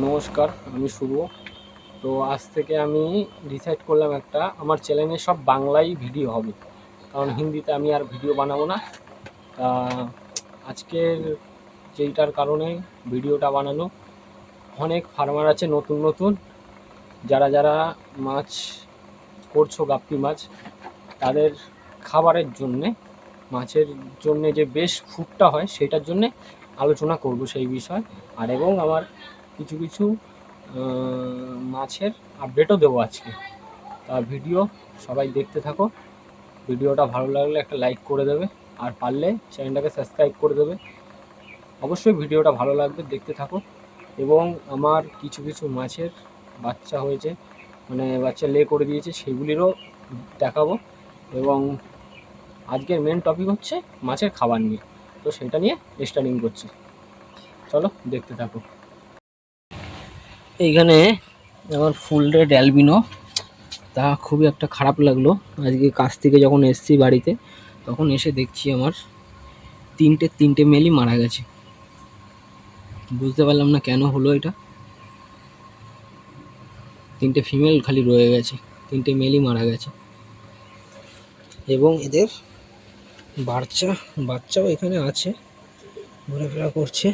নমস্কার, আমি শুভ। তো আজ থেকে আমি ডিসাইড করলাম একটা আমার চ্যানেলে সব বাংলাই ভিডিও হবে, কারণ হিন্দিতে আমি আর ভিডিও বানাবো না। তা আজকের যেইটার কারণে ভিডিওটা বানানো, অনেক ফার্মার আছে নতুন নতুন, যারা যারা মাছ করছো গাপ্পি মাছ, তাদের খাবারের জন্যে, মাছের জন্যে যে বেস্ট ফুডটা হয় সেটার জন্যে আলোচনা করব সেই বিষয়। আর এবং আমার কিছু কিছু মাছের আপডেটও দেবো আজকে। তা ভিডিও সবাই দেখতে থাকো। ভিডিওটা ভালো লাগলে একটা লাইক করে দেবে, আর পারলে চ্যানেলটাকে সাবস্ক্রাইব করে দেবে। অবশ্যই ভিডিওটা ভালো লাগবে, দেখতে থাকো। এবং আমার কিছু কিছু মাছের বাচ্চা হয়েছে, মানে বাচ্চা লে করে দিয়েছে, সেগুলিরও দেখাবো। এবং আজকের মেন টপিক হচ্ছে মাছের খাবার নিয়ে, তো সেটা নিয়ে স্টার্টিং করছি। চলো দেখতে থাকো। এইখানে আমার ফুল রেড অ্যালবিনো, তা খুবই একটা খারাপ লাগলো। আজকে কাছ থেকে যখন এসছি বাড়িতে, তখন এসে দেখছি আমার তিনটে মেলই মারা গেছে। বুঝতে পারলাম না কেন হলো এটা। তিনটে ফিমেল খালি রয়ে গেছে, তিনটে মেলই মারা গেছে। এবং এদের বাচ্চাও এখানে আছে, ঘোরাফেরা করছে।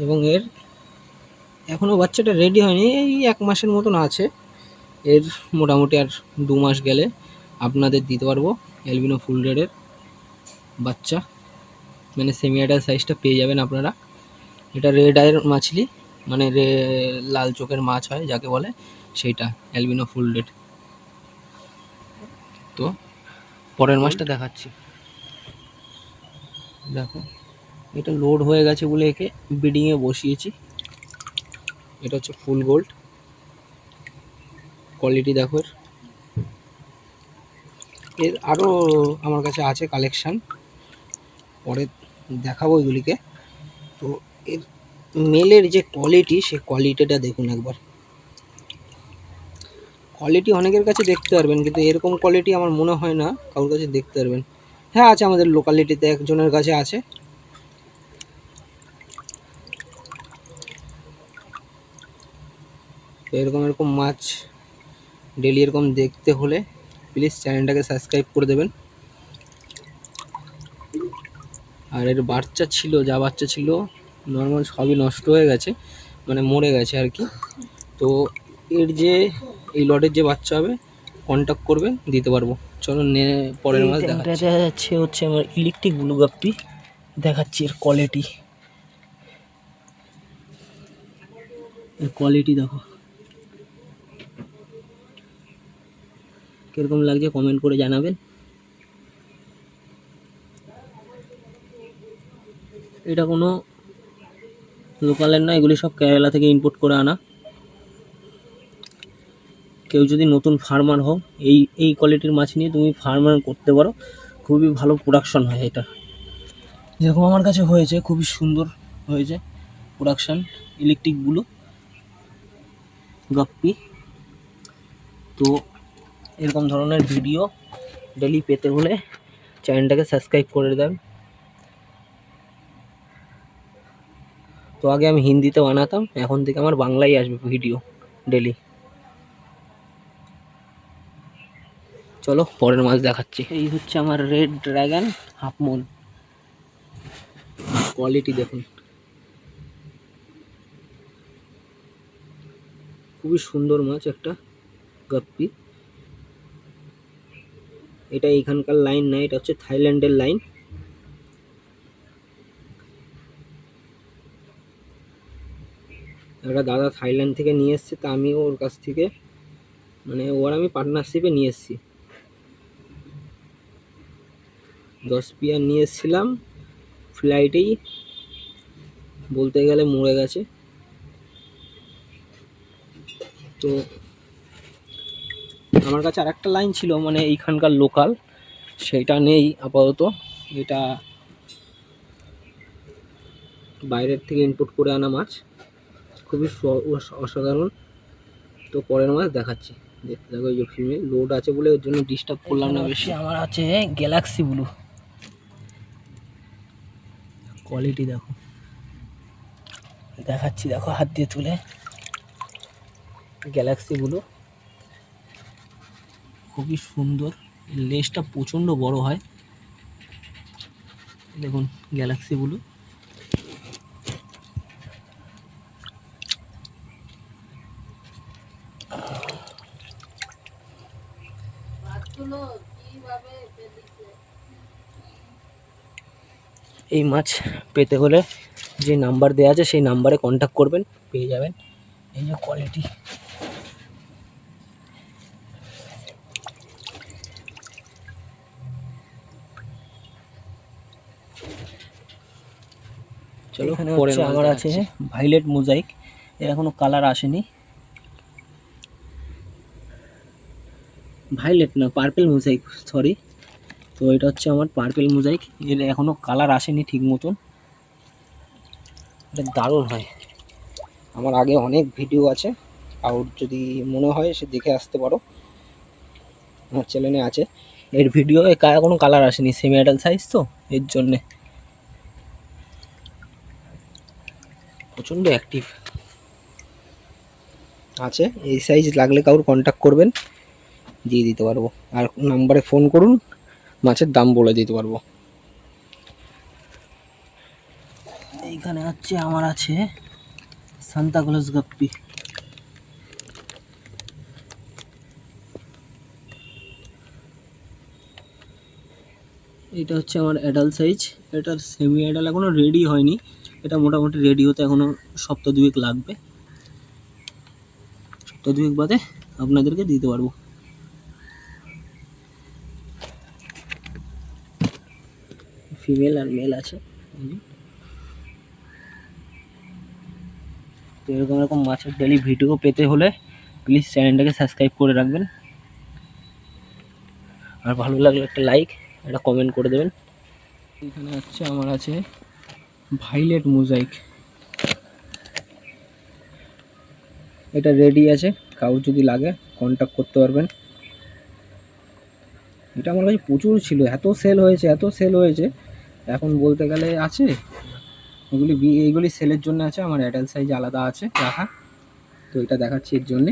এবং এর এখনও বাচ্চাটা রেডি হয়নি, এই 1 মাসের মতন আছে। এর মোটামুটি আর 2 মাস গেলে আপনাদের দিতে পারবো অ্যালবিনো ফুল রেডের বাচ্চা, মানে সেমি অ্যাডাল্ট সাইজটা পেয়ে যাবেন আপনারা। এটা রেড আইয়ের মাছলি, মানে লাল চোখের মাছ হয় যাকে বলে, সেইটা অ্যালবিনো ফুল রেড। তো পরের মাছটা দেখাচ্ছি। দেখো, এটা লোড হয়ে গেছে বলে একে ব্রিডিংয়ে বসিয়েছি। এটা হচ্ছে ফুল গোল্ড, কোয়ালিটি দেখো। এর আরও আমার কাছে আছে কালেকশান, পরে দেখাবো এগুলিকে। তো এর মেলের যে কোয়ালিটি, সেই কোয়ালিটিটা দেখুন একবার। কোয়ালিটি অনেকের কাছে দেখতে পারবেন, কিন্তু এরকম কোয়ালিটি আমার মনে হয় না কারোর কাছে দেখতে পারবেন। হ্যাঁ আছে, আমাদের লোকালিটিতে একজনের কাছে আছে। তো এরকম মাছ ডেলি এরকম দেখতে হলে প্লিজ চ্যানেলটাকে সাবস্ক্রাইব করে দেবেন। আর এর বাচ্চা ছিল, যা বাচ্চা ছিল নর্মাল সবই নষ্ট হয়ে গেছে, মানে মরে গেছে আর কি। তো এর যে এই লটের যে বাচ্চা হবে, কন্ট্যাক্ট করবেন, দিতে পারবো। চলো পরের মাছ দেখা যাচ্ছে হচ্ছে আমার ইলেকট্রিক ব্লু গাপ্পি। দেখাচ্ছি এর কোয়ালিটি, দেখো কিরকম লাগছে কমেন্ট করে জানাবেন। এটা কোনো লোকালের না, এগুলি সব কেরালা থেকে ইম্পোর্ট করে আনা। কেউ যদি নতুন ফার্মার হও, এই কোয়ালিটির মাছ নিয়ে তুমি ফার্মার করতে পারো, খুবই ভালো প্রোডাকশন হয় এটা। যেরকম আমার কাছে হয়েছে, খুবই সুন্দর হয়েছে প্রোডাকশান ইলেকট্রিক ব্লু গাপ্পি। তো এরকম ধরনের ভিডিও ডেলি পেতে হলে চ্যানেলটাকে সাবস্ক্রাইব করে দেন। তো আগে আমি হিন্দিতে বানাতাম, এখন থেকে আমার বাংলায় আসবে ভিডিও ডেলি। চলো পরের মাছ দেখাচ্ছি। এই হচ্ছে আমার red dragon half moon, quality দেখুন, খুবই সুন্দর মাছ একটা গাপ্পি। এটা এইখানকার লাইন না, এটা হচ্ছে থাইল্যান্ডের লাইন। একটা দাদা থাইল্যান্ড থেকে নিয়ে এসছে, তা আমি ওর কাছ থেকে, মানে ওর আমি পার্টনারশিপে নিয়ে এসেছি। 10 পেয়ার নিয়ে এসেছিলাম, ফ্লাইটেই বলতে গেলে মরে গেছে। তো আমার কাছে আর একটা লাইন ছিল, মানে এইখানকার লোকাল, সেটা নেই আপাতত। এটা বাইরের থেকে ইম্পোর্ট করে আনা মাছ, খুবই অসাধারণ। তো পরের মাছ দেখাচ্ছি, দেখতে দেখো। এই যে ফিমেল লোড আছে বলে ওর জন্য ডিস্টার্ব করলাম না বেশি। আমার আছে গ্যালাক্সি ব্লু, কোয়ালিটি দেখো। দেখাচ্ছি, দেখো হাত দিয়ে তুলে। গ্যালাক্সি ব্লু খুবই সুন্দর, লেজটা প্রচণ্ড বড় হয়। দেখুন গ্যালাক্সি ব্লু। এই মাছ পেতে হলে যে নাম্বার দেওয়া আছে সেই নাম্বারে কন্ট্যাক্ট করবেন, পেয়ে যাবেন। এই যে কোয়ালিটি, চলো। এখানে হচ্ছে আমার আছে ভাইলেট মোজাইক, এর এখনো কালার আসেনি। ভাইলেট না, পার্পেল মোজাইক, সরি। তো এটা হচ্ছে আমার পার্পেল মোজাইক, এর এখনো কালার আসেনি ঠিক মতন। এটা দারুণ হয়। আমার আগে অনেক ভিডিও আছে, আর যদি মনে হয় সে দেখে আসতে পারো, আমার চ্যানেলে আছে। এর ভিডিও এখনো কালার আসেনি, সেমি অ্যাডাল্ট সাইজ তো, এর জন্যে প্রচণ্ড অ্যাক্টিভ আছে। এই সাইজ লাগলে কারোর কন্ট্যাক্ট করবেন, দিয়ে দিতে পারবো। আর নাম্বারে ফোন করুন, মাছের দাম বলে দিতে পারবো। এইখানে হচ্ছে আমার আছে সান্তাক্লজ গাপ্পি। এটা হচ্ছে আমার অ্যাডাল্ট সাইজ। এটার সেমি অ্যাডাল্ট এখনও রেডি হয়নি, এটা মোটামুটি রেডি হতে এখনও সপ্তাহ দুয়েক লাগবে। সপ্তাহ দুয়েক বাদে আপনাদেরকে দিতে পারবো। ফিমেল আর মেল আছে। তো এরকম মাছের ডেলি ভিডিও পেতে হলে প্লিজ চ্যানেলটাকে সাবস্ক্রাইব করে রাখবেন, আর ভালো লাগলে একটা লাইক, একটা কমেন্ট করে দেবেন। এখানে হচ্ছে আমার আছে ভাইলেট মোজাইক, এটা রেডি আছে, কাউর যদি লাগে কন্ট্যাক্ট করতে পারবেন। এটা আমার কাছে প্রচুর ছিল, এত সেল হয়েছে, এখন বলতে গেলে আছে। এইগুলি সেলের জন্য আছে, আমার অ্যাডাল্ট সাইজ আলাদা আছে রাখা। তো এটা দেখাচ্ছি এর জন্যে,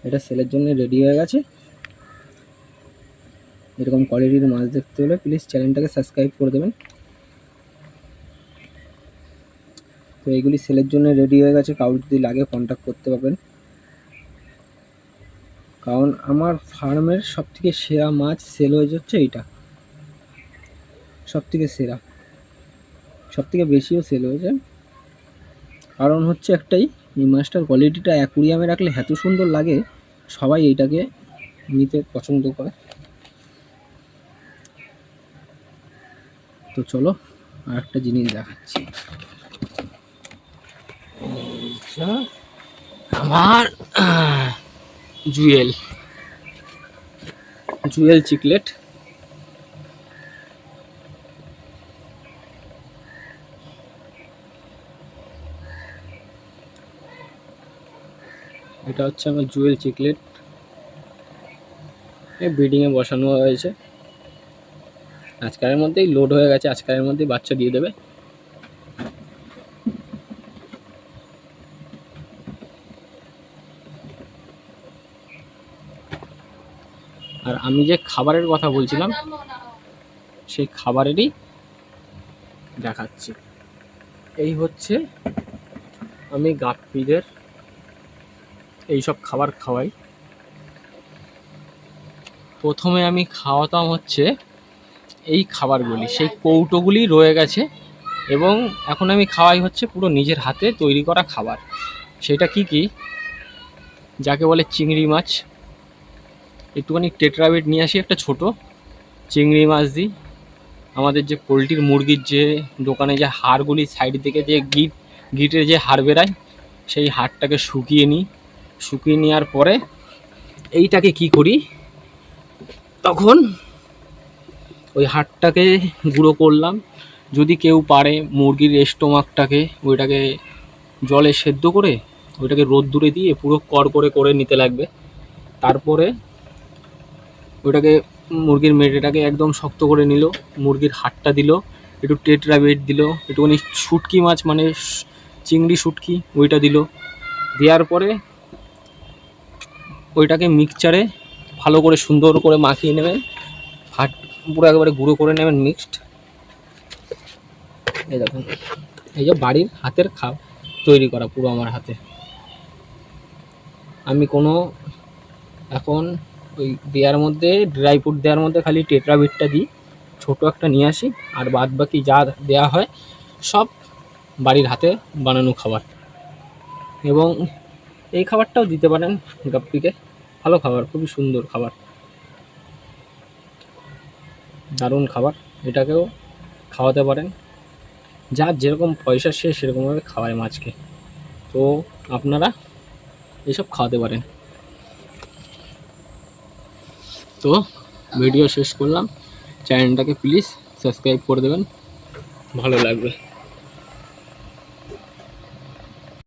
এটা সেলের জন্য রেডি হয়ে গেছে। এরকম কোয়ালিটির মাছ দেখতে হলে প্লিজ চ্যানেলটাকে সাবস্ক্রাইব করে দেবেন। তো এইগুলি সেলের জন্য রেডি হয়ে গেছে, কাউর যদি লাগে কন্ট্যাক্ট করতে পারবেন। কারণ আমার ফার্মের সবথেকে সেরা মাছ সেল হয়ে যাচ্ছে এইটা, সবথেকে সেরা, সবথেকে বেশিও সেল হয়েছে। কারণ হচ্ছে একটাই, এই মাছটার কোয়ালিটিটা অ্যাকুরিয়ামে রাখলে এত সুন্দর লাগে, সবাই এইটাকে নিতে পছন্দ করে। তো চলো আর একটা জিনিস দেখাচ্ছি। আমার জুয়েল চিকলেট, এটা হচ্ছে আমার জুয়েল চিকলেট, ব্রিডিংয়ে বসানো হয়েছে। আজকালের মধ্যেই লোড হয়ে গেছে, আজকালের মধ্যেই বাচ্চা দিয়ে দেবে। আর আমি যে খাবারের কথা বলছিলাম, সেই খাবারেরই দেখাচ্ছি। এই হচ্ছে আমি গাপ্পিদের এইসব খাবার খাওয়াই। প্রথমে আমি খাওয়াতাম হচ্ছে এই খাবারগুলি, সেই কৌটোগুলি রয়ে গেছে, এবং এখন আমি খাওয়াই হচ্ছে পুরো নিজের হাতে তৈরি করা খাবার। সেটা কি যাকে বলে চিংড়ি মাছ। একটুখানি টেট্রাবিট নিয়ে আসি, একটা ছোট চিংড়ি মাছ দিই। আমাদের যে পোলট্রির মুরগির যে দোকানে যে হাড়গুলি সাইড থেকে যে গিটের যে হাড় বেরায়, সেই হাড়টাকে শুকিয়ে নিই। শুকিয়ে নেওয়ার পরে এইটাকে কি করি, তখন ওই হাড়টাকে গুঁড়ো করলাম। যদি কেউ পারে মুরগির স্টোমাকটাকে, ওইটাকে জলে সেদ্ধ করে ওইটাকে রোদ্দুরে দিয়ে পুরো করে নিতে লাগবে। তারপরে ওইটাকে মুরগির মেটেটাকে একদম শক্ত করে নিল, মুরগির হাড়টা দিল, একটু টেটরা বেট দিল, একটুখানি শুটকি মাছ মানে চিংড়ি শুটকি ওইটা দিল। দেওয়ার পরে ওইটাকে মিক্সচারে ভালো করে সুন্দর করে মাখিয়ে নেবেন, পুরো একেবারে গুঁড়ো করে নেবেন মিক্সড। এই দেখুন, এই যে বাড়ির হাতের তৈরি করা পুরো আমার হাতে। আমি কোনো এখন ওই দেওয়ার মধ্যে ড্রাই ফ্রুট দেওয়ার মধ্যে খালি টেটরা বিটটা দিই, ছোটো একটা নিয়ে আসি, আর বাদ বাকি যা দেওয়া হয় সব বাড়ির হাতে বানানো খাবার। এবং এই খাবারটাও দিতে পারেন গাপ্পিকে, ভালো খাবার, খুবই সুন্দর খাবার, দারুণ খাবার। এটাকেও খাওয়াতে পারেন, যার যেরকম পয়সা সে সেরকমভাবে খাওয়ায় মাছকে, তো আপনারা এইসব খাওয়াতে পারেন। তো ভিডিও শেষ করলাম, চ্যানেলটাকে প্লিজ সাবস্ক্রাইব করে দেবেন, ভালো লাগবে।